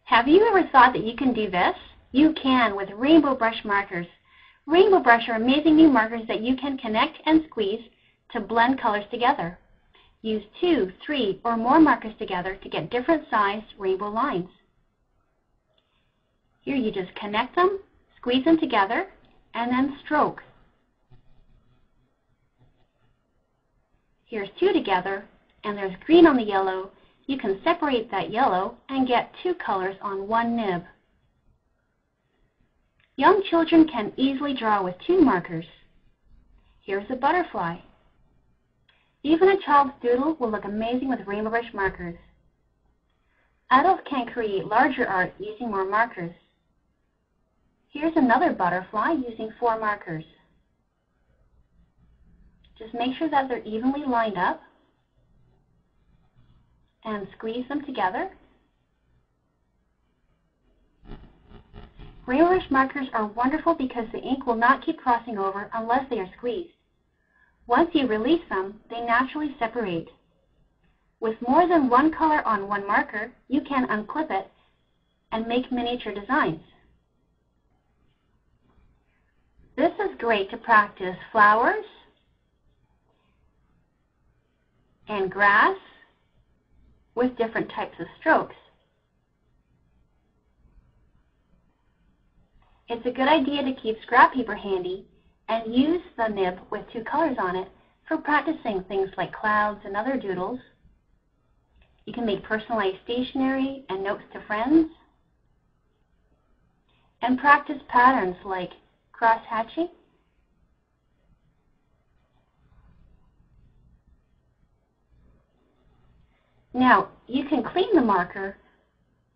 Have you ever thought that you can do this? You can with RainbowBrush markers. RainbowBrush are amazing new markers that you can connect and squeeze to blend colors together. Use 2, 3, or more markers together to get different sized rainbow lines. Here you just connect them, squeeze them together, and then stroke. Here's 2 together, and there's green on the yellow. You can separate that yellow and get 2 colors on one nib. Young children can easily draw with 2 markers. Here's a butterfly. Even a child's doodle will look amazing with RainbowBrush markers. Adults can create larger art using more markers. Here's another butterfly using 4 markers. Just make sure that they're evenly lined up and squeeze them together. RainbowBrush markers are wonderful because the ink will not keep crossing over unless they are squeezed. Once you release them, they naturally separate. With more than one color on one marker, you can unclip it and make miniature designs. This is great to practice flowers and grass with different types of strokes. It's a good idea to keep scrap paper handy and use the nib with 2 colors on it for practicing things like clouds and other doodles. You can make personalized stationery and notes to friends, and practice patterns like cross-hatching. Now, you can clean the marker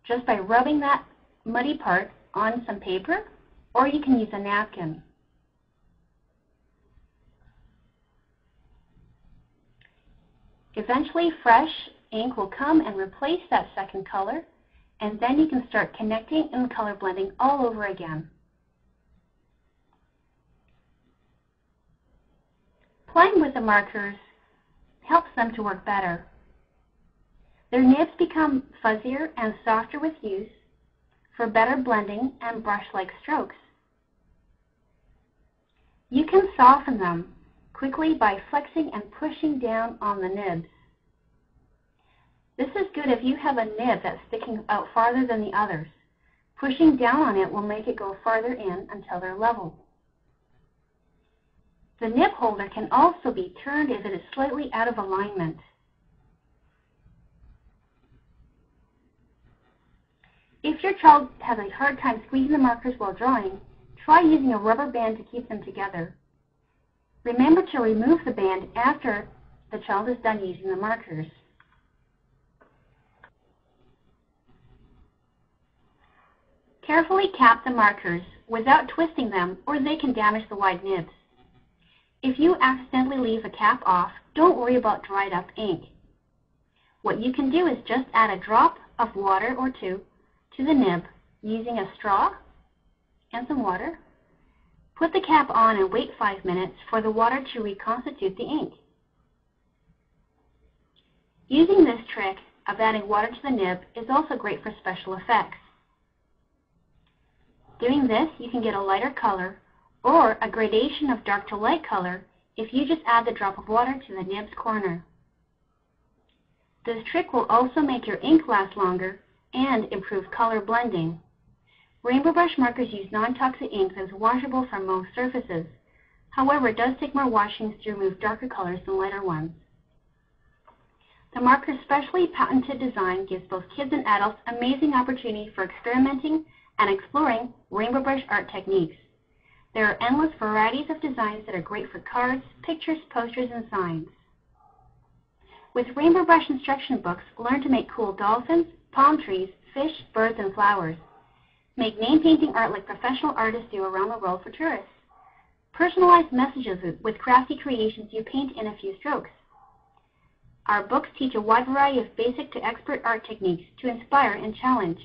just by rubbing that muddy part on some paper, or you can use a napkin. Eventually, fresh ink will come and replace that second color, and then you can start connecting and color blending all over again. Playing with the markers helps them to work better. Their nibs become fuzzier and softer with use for better blending and brush-like strokes. You can soften them quickly by flexing and pushing down on the nibs. This is good if you have a nib that's sticking out farther than the others. Pushing down on it will make it go farther in until they're level. The nib holder can also be turned if it is slightly out of alignment. If your child has a hard time squeezing the markers while drawing, try using a rubber band to keep them together. Remember to remove the band after the child is done using the markers. Carefully cap the markers without twisting them, or they can damage the wide nibs. If you accidentally leave the cap off, don't worry about dried up ink. What you can do is just add a drop of water or 2 to the nib using a straw and some water. Put the cap on and wait 5 minutes for the water to reconstitute the ink. Using this trick of adding water to the nib is also great for special effects. Doing this, you can get a lighter color or a gradation of dark to light color if you just add the drop of water to the nib's corner. This trick will also make your ink last longer and improve color blending. RainbowBrush markers use non-toxic ink that is washable from most surfaces. However, it does take more washings to remove darker colors than lighter ones. The marker's specially patented design gives both kids and adults amazing opportunity for experimenting and exploring RainbowBrush art techniques. There are endless varieties of designs that are great for cards, pictures, posters, and signs. With RainbowBrush instruction books, learn to make cool dolphins, palm trees, fish, birds, and flowers. Make name painting art like professional artists do around the world for tourists. Personalize messages with crafty creations you paint in a few strokes. Our books teach a wide variety of basic to expert art techniques to inspire and challenge.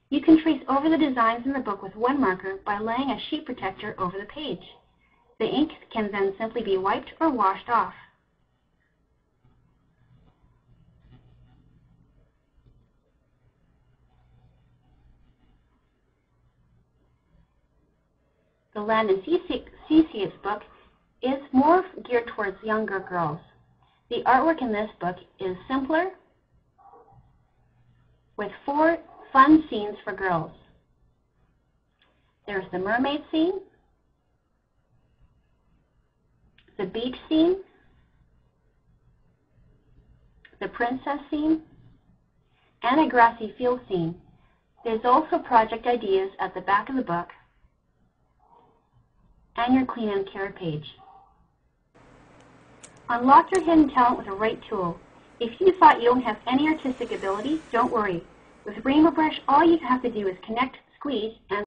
You can trace over the designs in the book with one marker by laying a sheet protector over the page. The ink can then simply be wiped or washed off. the Land and Ceci's book is more geared towards younger girls. The artwork in this book is simpler, with 4 fun scenes for girls. There's the mermaid scene, the beach scene, the princess scene, and a grassy field scene. There's also project ideas at the back of the book and your clean and care page. Unlock your hidden talent with the right tool. If you thought you don't have any artistic ability, don't worry. With RainbowBrush, all you have to do is connect, squeeze, and